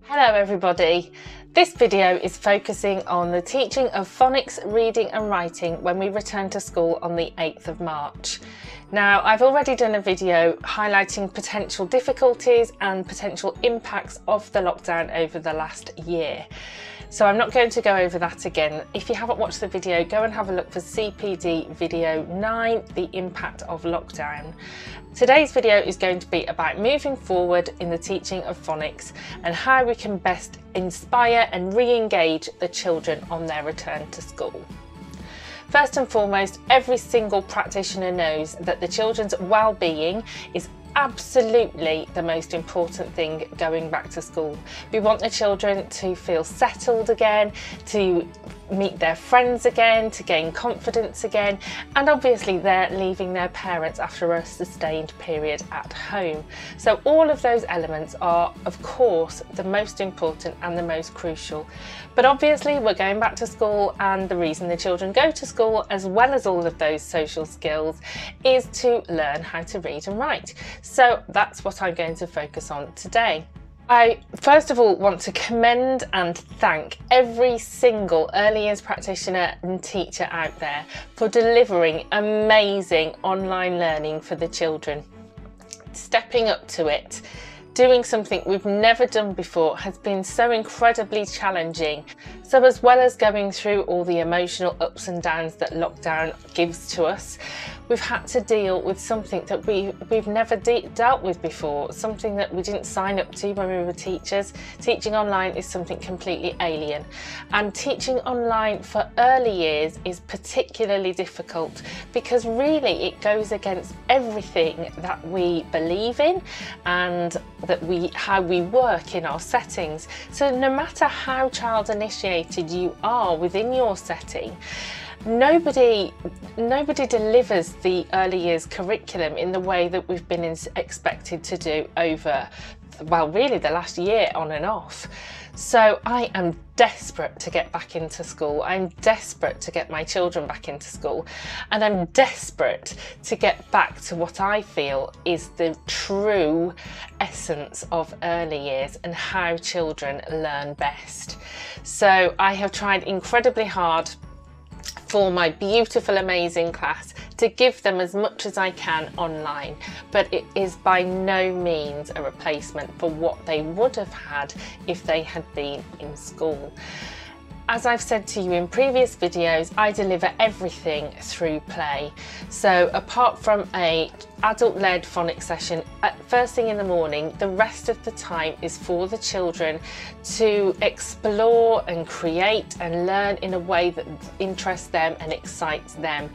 Hello everybody. This video is focusing on the teaching of phonics, reading and writing when we return to school on the 8th of March. Now, I've already done a video highlighting potential difficulties and potential impacts of the lockdown over the last year. So I'm not going to go over that again. If you haven't watched the video, go and have a look for CPD video 9, the impact of lockdown. Today's video is going to be about moving forward in the teaching of phonics and how we can best inspire and re-engage the children on their return to school. First and foremost, every single practitioner knows that the children's well-being is absolutely the most important thing going back to school. We want the children to feel settled again, to meet their friends again, to gain confidence again, and obviously they're leaving their parents after a sustained period at home. So all of those elements are of course the most important and the most crucial. But obviously we're going back to school, and the reason the children go to school, as well as all of those social skills, is to learn how to read and write. So that's what I'm going to focus on today. I first of all want to commend and thank every single early years practitioner and teacher out there for delivering amazing online learning for the children. Stepping up to it, doing something we've never done before has been so incredibly challenging. So as well as going through all the emotional ups and downs that lockdown gives to us, we've had to deal with something that we've never dealt with before, something that we didn't sign up to when we were teachers. Teaching online is something completely alien, and teaching online for early years is particularly difficult because really it goes against everything that we believe in and how we work in our settings. So no matter how child initiated you are within your setting, nobody delivers the early years curriculum in the way that we've been expected to do over, well, really the last year on and off. So I am desperate to get back into school. I'm desperate to get my children back into school, and I'm desperate to get back to what I feel is the true essence of early years and how children learn best. So I have tried incredibly hard for my beautiful, amazing class to give them as much as I can online, but it is by no means a replacement for what they would have had if they had been in school. As I've said to you in previous videos, I deliver everything through play. So apart from a adult-led phonics session at first thing in the morning, the rest of the time is for the children to explore and create and learn in a way that interests them and excites them.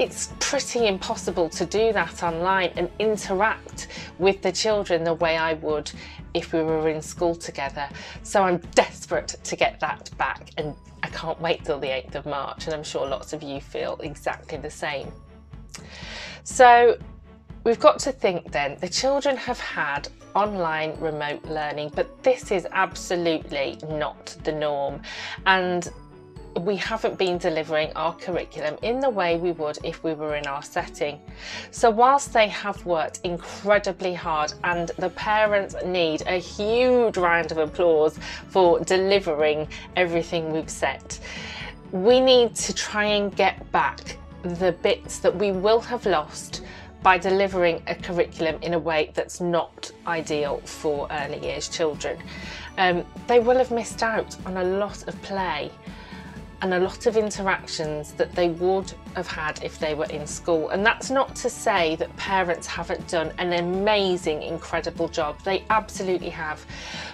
It's pretty impossible to do that online and interact with the children the way I would if we were in school together. So I'm desperate to get that back, and I can't wait till the 8th of March, and I'm sure lots of you feel exactly the same. So we've got to think then, the children have had online remote learning, but this is absolutely not the norm, and we haven't been delivering our curriculum in the way we would if we were in our setting. So whilst they have worked incredibly hard, and the parents need a huge round of applause for delivering everything we've set, we need to try and get back the bits that we will have lost by delivering a curriculum in a way that's not ideal for early years children. They will have missed out on a lot of play and a lot of interactions that they would have had if they were in school. And that's not to say that parents haven't done an amazing, incredible job. They absolutely have.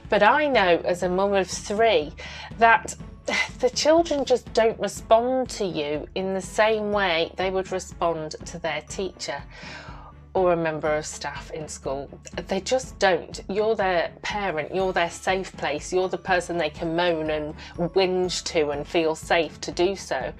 But I know as a mum of 3 that the children just don't respond to you in the same way they would respond to their teacher or a member of staff in school. They just don't. You're their parent, you're their safe place, you're the person they can moan and whinge to and feel safe to do so.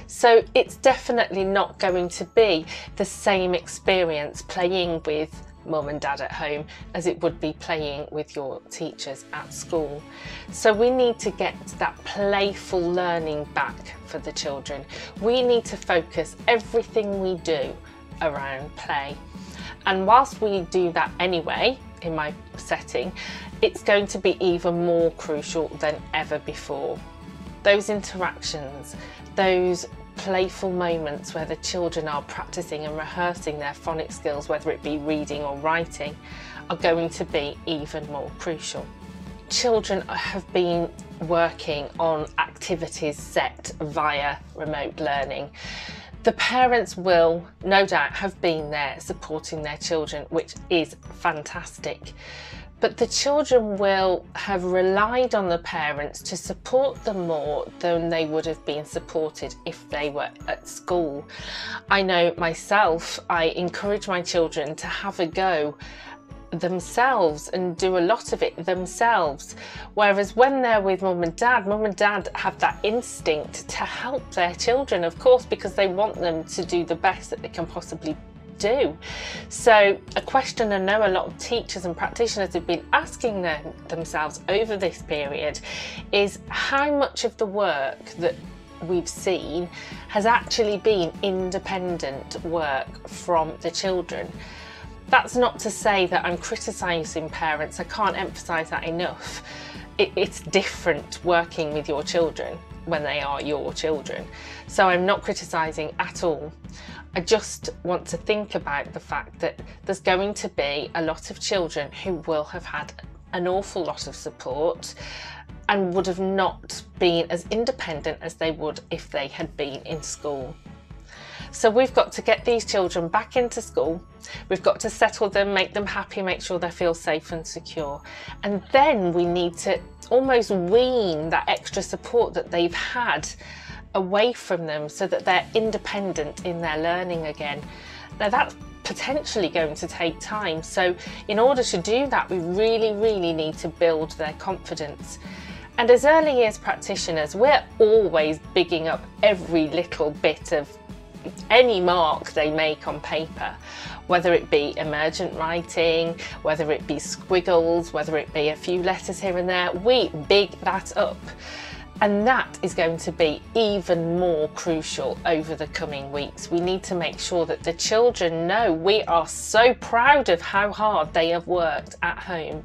So it's definitely not going to be the same experience playing with mum and dad at home as it would be playing with your teachers at school. So we need to get that playful learning back for the children. We need to focus everything we do around play. And whilst we do that anyway, in my setting, it's going to be even more crucial than ever before. Those interactions, those playful moments where the children are practicing and rehearsing their phonics skills, whether it be reading or writing, are going to be even more crucial. Children have been working on activities set via remote learning. The parents will no doubt have been there supporting their children, which is fantastic. But the children will have relied on the parents to support them more than they would have been supported if they were at school. I know myself, I encourage my children to have a go themselves and do a lot of it themselves, whereas when they're with mum and dad have that instinct to help their children, of course, because they want them to do the best that they can possibly do. So a question I know a lot of teachers and practitioners have been asking themselves over this period is how much of the work that we've seen has actually been independent work from the children. That's not to say that I'm criticising parents, I can't emphasise that enough. It's different working with your children when they are your children. So I'm not criticising at all. I just want to think about the fact that there's going to be a lot of children who will have had an awful lot of support and would have not been as independent as they would if they had been in school. So we've got to get these children back into school, we've got to settle them, make them happy, make sure they feel safe and secure. And then we need to almost wean that extra support that they've had away from them so that they're independent in their learning again. Now that's potentially going to take time. So in order to do that, we really need to build their confidence. And as early years practitioners, we're always bigging up every little bit of any mark they make on paper, whether it be emergent writing, whether it be squiggles, whether it be a few letters here and there, we big that up. And that is going to be even more crucial over the coming weeks. We need to make sure that the children know we are so proud of how hard they have worked at home.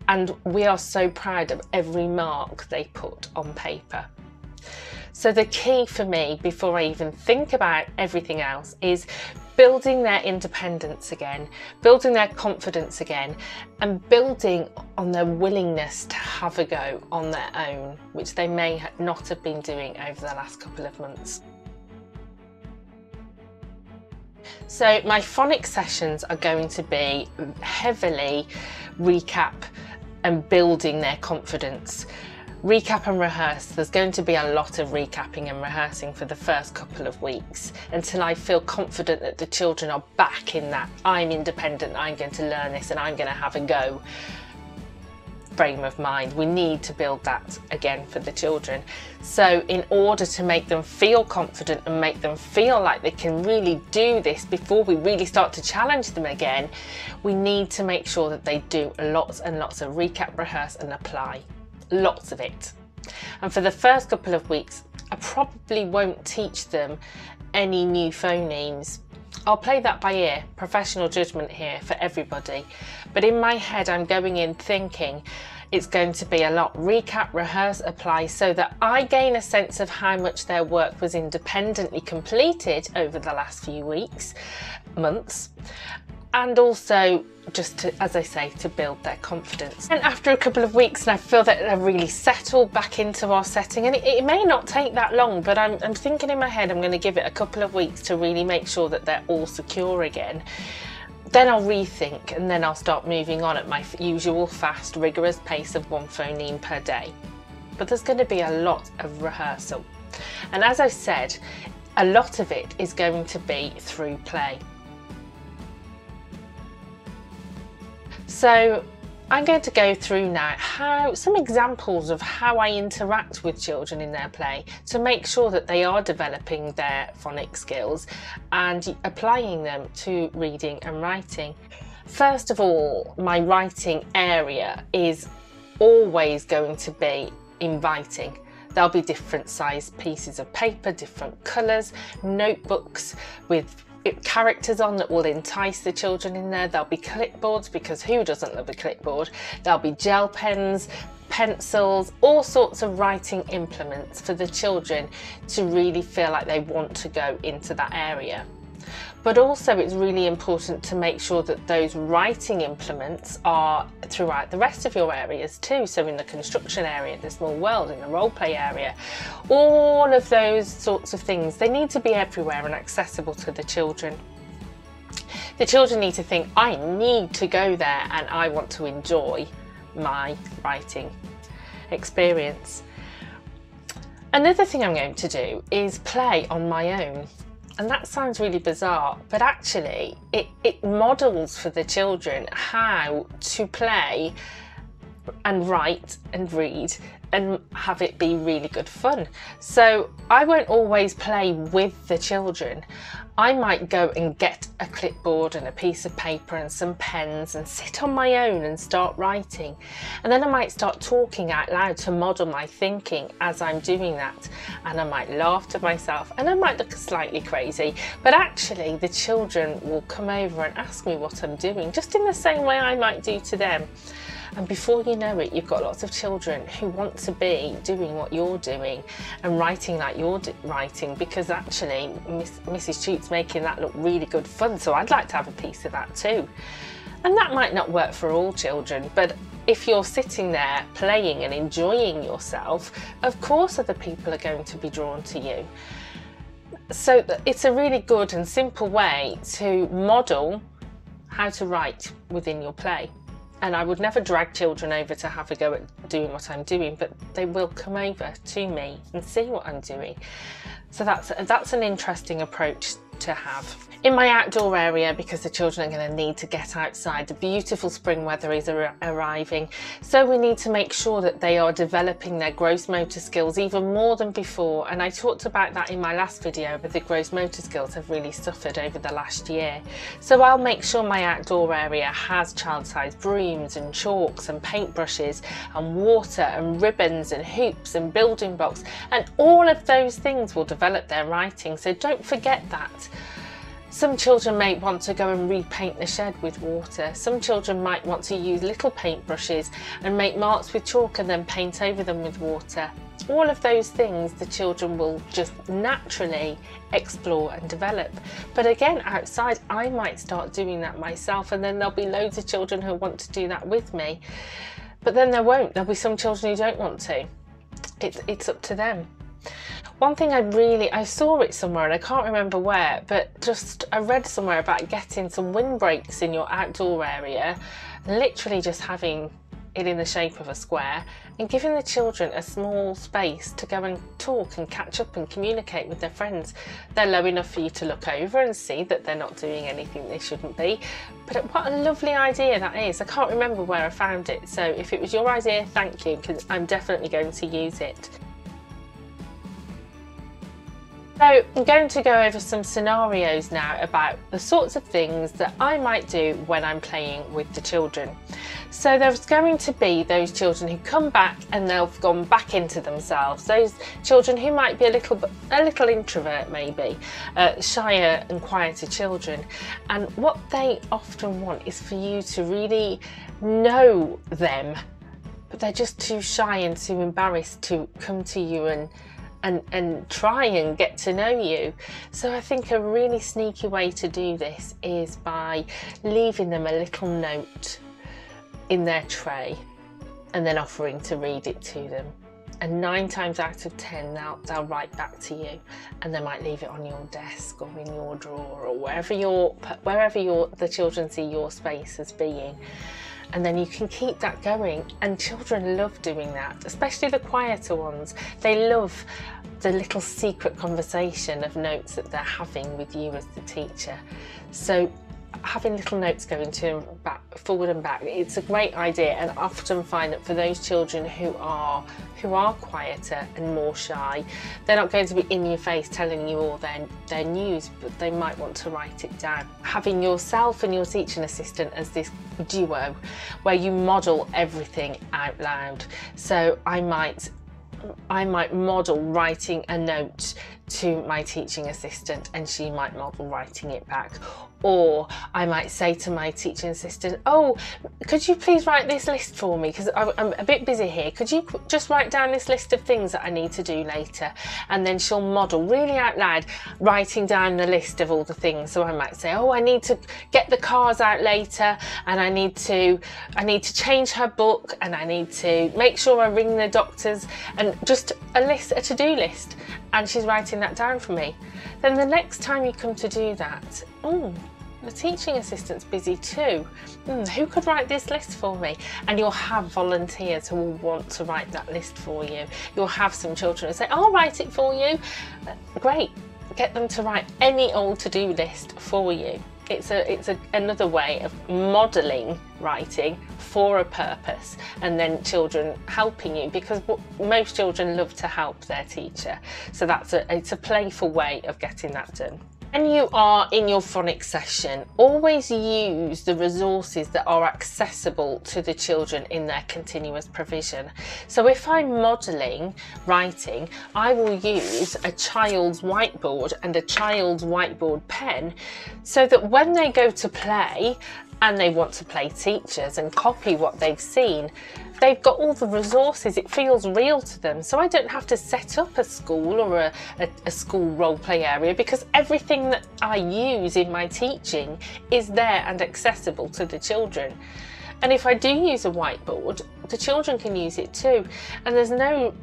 And we are so proud of every mark they put on paper. So the key for me, before I even think about everything else, is building their independence again, building their confidence again, and building on their willingness to have a go on their own, which they may not have been doing over the last couple of months. So my phonics sessions are going to be heavily recap and building their confidence. Recap and rehearse. There's going to be a lot of recapping and rehearsing for the first couple of weeks until I feel confident that the children are back in that I'm independent, I'm going to learn this and I'm going to have a go frame of mind. We need to build that again for the children. So in order to make them feel confident and make them feel like they can really do this before we really start to challenge them again, we need to make sure that they do lots and lots of recap, rehearse and apply. Lots of it. And for the first couple of weeks, I probably won't teach them any new phonemes. I'll play that by ear, professional judgment here for everybody. But in my head, I'm going in thinking it's going to be a lot recap, rehearse, apply, so that I gain a sense of how much their work was independently completed over the last few weeks, months. And also just to, as I say, to build their confidence. And after a couple of weeks, and I feel that they're really settled back into our setting, and it may not take that long, but I'm thinking in my head I'm going to give it a couple of weeks to really make sure that they're all secure again. Then I'll rethink, and then I'll start moving on at my usual fast, rigorous pace of 1 phoneme per day. But there's going to be a lot of rehearsal. And as I said, a lot of it is going to be through play. So I'm going to go through now some examples of how I interact with children in their play to make sure that they are developing their phonics skills and applying them to reading and writing. First of all, my writing area is always going to be inviting. There'll be different sized pieces of paper, different colours, notebooks with characters on that will entice the children in there. There'll be clipboards, because who doesn't love a clipboard? There'll be gel pens, pencils, all sorts of writing implements for the children to really feel like they want to go into that area. But also it's really important to make sure that those writing implements are throughout the rest of your areas too. So in the construction area, the small world, in the role play area, all of those sorts of things, they need to be everywhere and accessible to the children. The children need to think, I need to go there and I want to enjoy my writing experience. Another thing I'm going to do is play on my own. And that sounds really bizarre, but actually it models for the children how to play and write and read and have it be really good fun. So I won't always play with the children. I might go and get a clipboard and a piece of paper and some pens and sit on my own and start writing. And then I might start talking out loud to model my thinking as I'm doing that. And I might laugh to myself and I might look slightly crazy, but actually the children will come over and ask me what I'm doing, just in the same way I might do to them. And before you know it, you've got lots of children who want to be doing what you're doing and writing like you're writing, because actually Mrs. Tute's making that look really good fun, so I'd like to have a piece of that too. And that might not work for all children, but if you're sitting there playing and enjoying yourself, of course other people are going to be drawn to you. So it's a really good and simple way to model how to write within your play. And I would never drag children over to have a go at doing what I'm doing, but they will come over to me and see what I'm doing. So that's an interesting approach to have. In my outdoor area, because the children are going to need to get outside, the beautiful spring weather is arriving, so we need to make sure that they are developing their gross motor skills even more than before. And I talked about that in my last video, but the gross motor skills have really suffered over the last year. So I'll make sure my outdoor area has child-sized brooms and chalks and paintbrushes and water and ribbons and hoops and building blocks, and all of those things will develop their writing, so don't forget that. Some children may want to go and repaint the shed with water. Some children might want to use little paintbrushes and make marks with chalk and then paint over them with water. All of those things the children will just naturally explore and develop. But again, outside, I might start doing that myself, and then there'll be loads of children who want to do that with me. But then there won't. There'll be some children who don't want to. It's up to them. One thing I saw it somewhere and I can't remember where, but I read somewhere about getting some windbreaks in your outdoor area, literally just having it in the shape of a square and giving the children a small space to go and talk and catch up and communicate with their friends. They're low enough for you to look over and see that they're not doing anything they shouldn't be. But what a lovely idea that is. I can't remember where I found it, so if it was your idea, thank you, because I'm definitely going to use it. So I'm going to go over some scenarios now about the sorts of things that I might do when I'm playing with the children. So there's going to be those children who come back and they've gone back into themselves. Those children who might be a little introvert maybe, shyer and quieter children. And what they often want is for you to really know them, but they're just too shy and too embarrassed to come to you and try and get to know you. So I think a really sneaky way to do this is by leaving them a little note in their tray and then offering to read it to them. And 9 times out of 10 they'll write back to you, and they might leave it on your desk or in your drawer or wherever the children see your space as being. And then you can keep that going, and children love doing that, especially the quieter ones. They love the little secret conversation of notes that they're having with you as the teacher. So having little notes going to forward and back, it's a great idea. And I often find that for those children who are quieter and more shy, they're not going to be in your face telling you all their news, but they might want to write it down. Having yourself and your teaching assistant as this duo where you model everything out loud. So I might model writing a note to my teaching assistant and she might model writing it back. Or I might say to my teaching assistant, oh, could you please write this list for me, because I'm a bit busy here. Could you just write down this list of things that I need to do later? And then she'll model really out loud, writing down the list of all the things. So I might say, oh, I need to get the cars out later, and I need to change her book, and I need to make sure I ring the doctors, and just a to-do list. And she's writing that down for me. Then the next time you come to do that, oh, the teaching assistant's busy too. Who could write this list for me? And you'll have volunteers who will want to write that list for you. You'll have some children who say, I'll write it for you. Great, get them to write any old to-do list for you. It's another way of modelling writing for a purpose, and then children helping you, because most children love to help their teacher. So it's a playful way of getting that done. When you are in your phonics session, always use the resources that are accessible to the children in their continuous provision. So if I'm modelling writing, I will use a child's whiteboard and a child's whiteboard pen, so that when they go to play and they want to play teachers and copy what they've seen, they've got all the resources, it feels real to them. So I don't have to set up a school or a school role play area, because everything that I use in my teaching is there and accessible to the children. And if I do use a whiteboard, the children can use it too. And there's no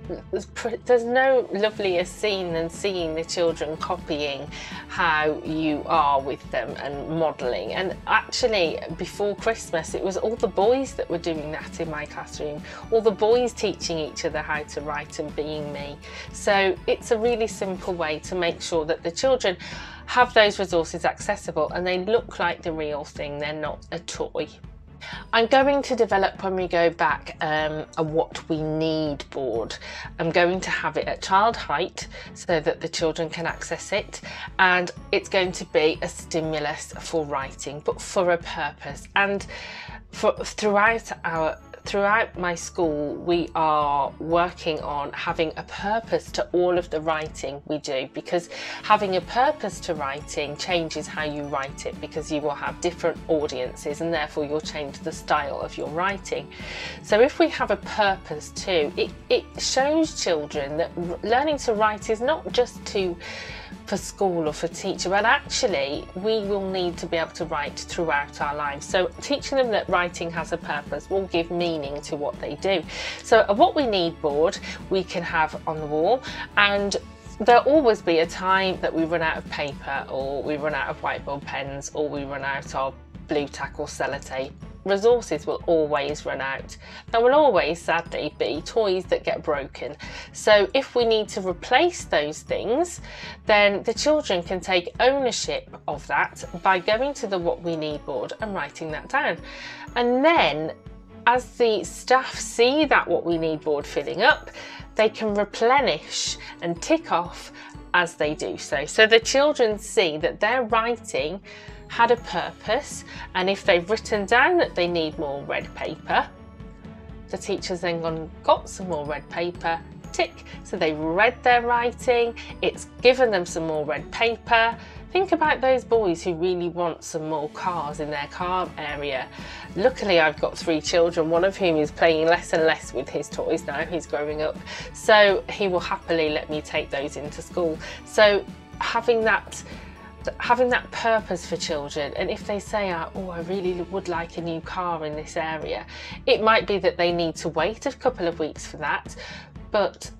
lovelier scene than seeing the children copying how you are with them and modelling. And actually, before Christmas, it was all the boys that were doing that in my classroom. All the boys teaching each other how to write and being me. So it's a really simple way to make sure that the children have those resources accessible and they look like the real thing, they're not a toy. I'm going to develop, when we go back, a what we need board. I'm going to have it at child height so that the children can access it, and it's going to be a stimulus for writing, but for a purpose. And throughout my school, we are working on having a purpose to all of the writing we do, because having a purpose to writing changes how you write it, because you will have different audiences and therefore you'll change the style of your writing. So if we have a purpose too, it shows children that learning to write is not just for school or for teacher, but actually we will need to be able to write throughout our lives. So teaching them that writing has a purpose will give meaning to what they do. So a what we need board we can have on the wall, and there'll always be a time that we run out of paper, or we run out of whiteboard pens, or we run out of blue tack or sellotape. Resources will always run out. There will always, sadly, be toys that get broken. So if we need to replace those things, then the children can take ownership of that by going to the what we need board and writing that down. And then as the staff see that what we need board filling up, they can replenish and tick off as they do so. So the children see that their writing had a purpose, and if they've written down that they need more red paper, the teacher's then got some more red paper, tick. So they've read their writing, it's given them some more red paper. Think about those boys who really want some more cars in their car area. Luckily, I've got 3 children, one of whom is playing less and less with his toys now, he's growing up. So he will happily let me take those into school. So having that purpose for children, and if they say, oh, I really would like a new car in this area, it might be that they need to wait a couple of weeks for that, but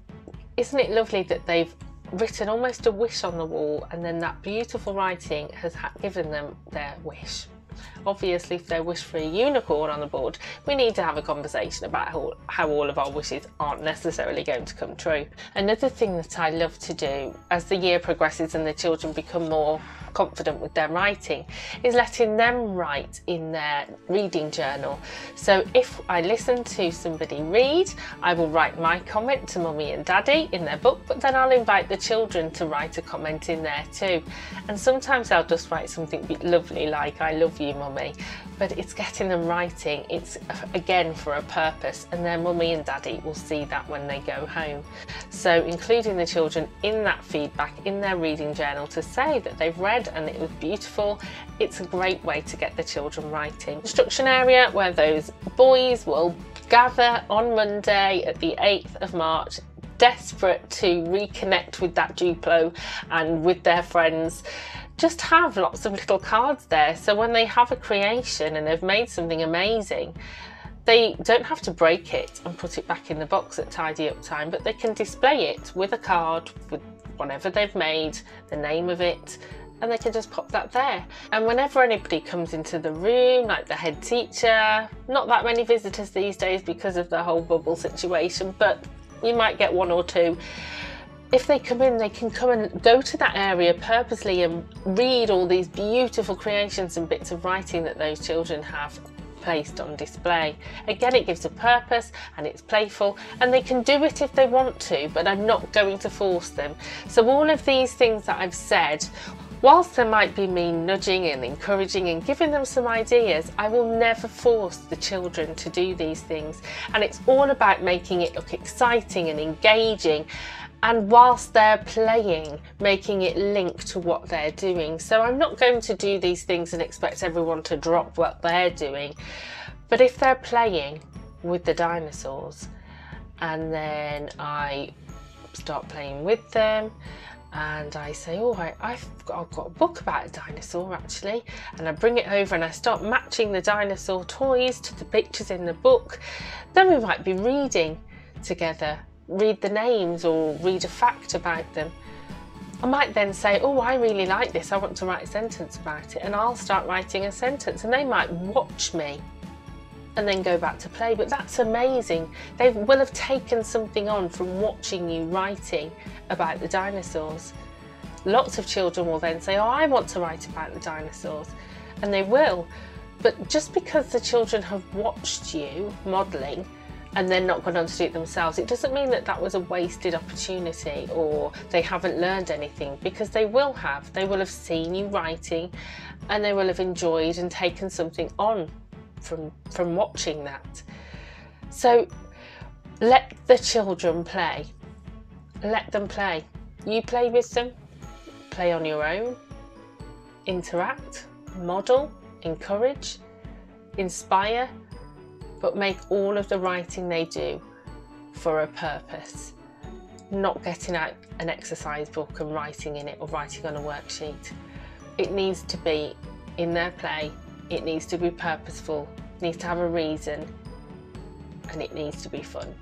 isn't it lovely that they've written almost a wish on the wall, and then that beautiful writing has given them their wish. Obviously, if they wish for a unicorn on the board, we need to have a conversation about how all of our wishes aren't necessarily going to come true. Another thing that I love to do as the year progresses and the children become more confident with their writing is letting them write in their reading journal. So if I listen to somebody read, I will write my comment to mummy and daddy in their book, but then I'll invite the children to write a comment in there too. And sometimes I'll just write something lovely like, I love you mummy, but it's getting them writing. It's again for a purpose, and their mummy and daddy will see that when they go home. So including the children in that feedback in their reading journal to say that they've read and it was beautiful, it's a great way to get the children writing. Instruction area where those boys will gather on Monday at the 8th of March, desperate to reconnect with that Duplo and with their friends. Just have lots of little cards there, so when they have a creation and they've made something amazing, they don't have to break it and put it back in the box at tidy up time, but they can display it with a card with whatever they've made, the name of it, and they can just pop that there. And whenever anybody comes into the room, like the head teacher, not that many visitors these days because of the whole bubble situation, but you might get one or two. If they come in, they can come and go to that area purposely and read all these beautiful creations and bits of writing that those children have placed on display. Again, it gives a purpose and it's playful, and they can do it if they want to, but I'm not going to force them. So all of these things that I've said, whilst there might be me nudging and encouraging and giving them some ideas, I will never force the children to do these things. And it's all about making it look exciting and engaging, and whilst they're playing, making it link to what they're doing. So I'm not going to do these things and expect everyone to drop what they're doing. But if they're playing with the dinosaurs, and then I start playing with them, and I say, oh, I've got a book about a dinosaur actually, and I bring it over and I start matching the dinosaur toys to the pictures in the book, then we might be reading together, read the names or read a fact about them. I might then say, oh, I really like this, I want to write a sentence about it, and I'll start writing a sentence, and they might watch me and then go back to play. But that's amazing. They will have taken something on from watching you writing about the dinosaurs. Lots of children will then say, oh, I want to write about the dinosaurs, and they will. But just because the children have watched you modelling and then not gone on to do it themselves, it doesn't mean that that was a wasted opportunity or they haven't learned anything, because they will have. They will have seen you writing and they will have enjoyed and taken something on from watching that. So let the children play. Let them play. You play with them, play on your own, interact, model, encourage, inspire, but make all of the writing they do for a purpose. Not getting out an exercise book and writing in it or writing on a worksheet. It needs to be in their play, it needs to be purposeful, it needs to have a reason, and it needs to be fun.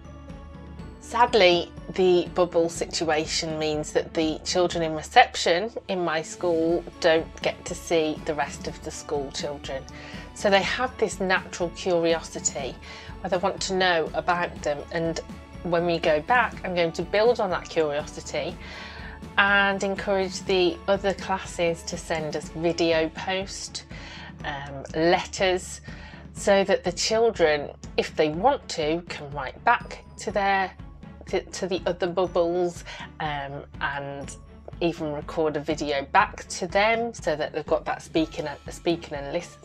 Sadly, the bubble situation means that the children in reception in my school don't get to see the rest of the school children. So they have this natural curiosity where they want to know about them, and when we go back, I'm going to build on that curiosity and encourage the other classes to send us video post, letters, so that the children, if they want to, can write back to the other bubbles, and even record a video back to them, so that they've got that speaking and listen.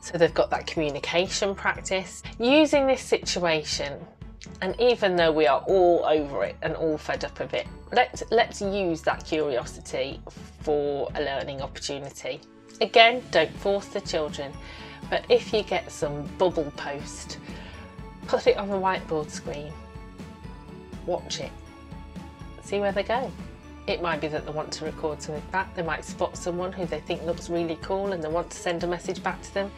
So they've got that communication practice. Using this situation, and even though we are all over it and all fed up of it, let's use that curiosity for a learning opportunity. Again, don't force the children, but if you get some bubble post, put it on the whiteboard screen, watch it, see where they go. It might be that they want to record something back, they might spot someone who they think looks really cool and they want to send a message back to them,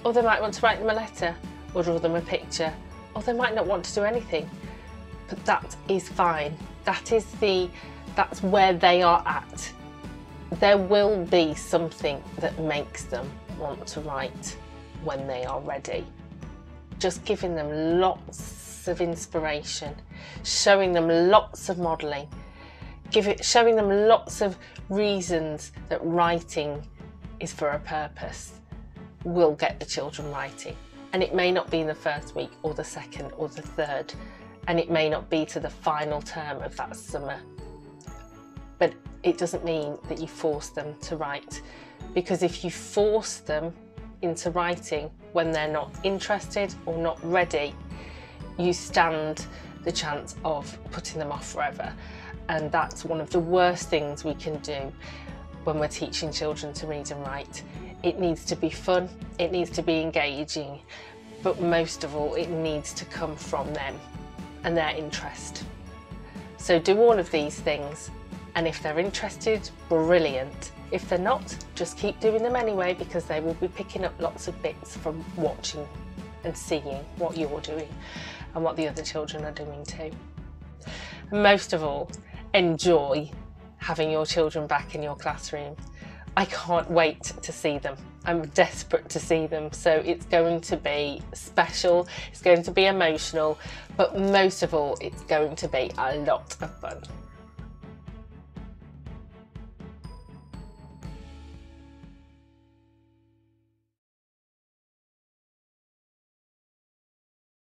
or they might want to write them a letter or draw them a picture, or they might not want to do anything, but that is fine. That's where they are at. There will be something that makes them want to write when they are ready. Just giving them lots of inspiration, showing them lots of modelling, showing them lots of reasons that writing is for a purpose will get the children writing. And it may not be in the first week or the second or the third, and it may not be to the final term of that summer. But it doesn't mean that you force them to write, because if you force them, into writing when they're not interested or not ready, you stand the chance of putting them off forever. And that's one of the worst things we can do when we're teaching children to read and write. It needs to be fun, it needs to be engaging, but most of all, it needs to come from them and their interest. So do all of these things, and if they're interested, brilliant. If they're not, just keep doing them anyway, because they will be picking up lots of bits from watching and seeing what you're doing and what the other children are doing too. And most of all, enjoy having your children back in your classroom. I can't wait to see them. I'm desperate to see them. So it's going to be special, it's going to be emotional, but most of all, it's going to be a lot of fun.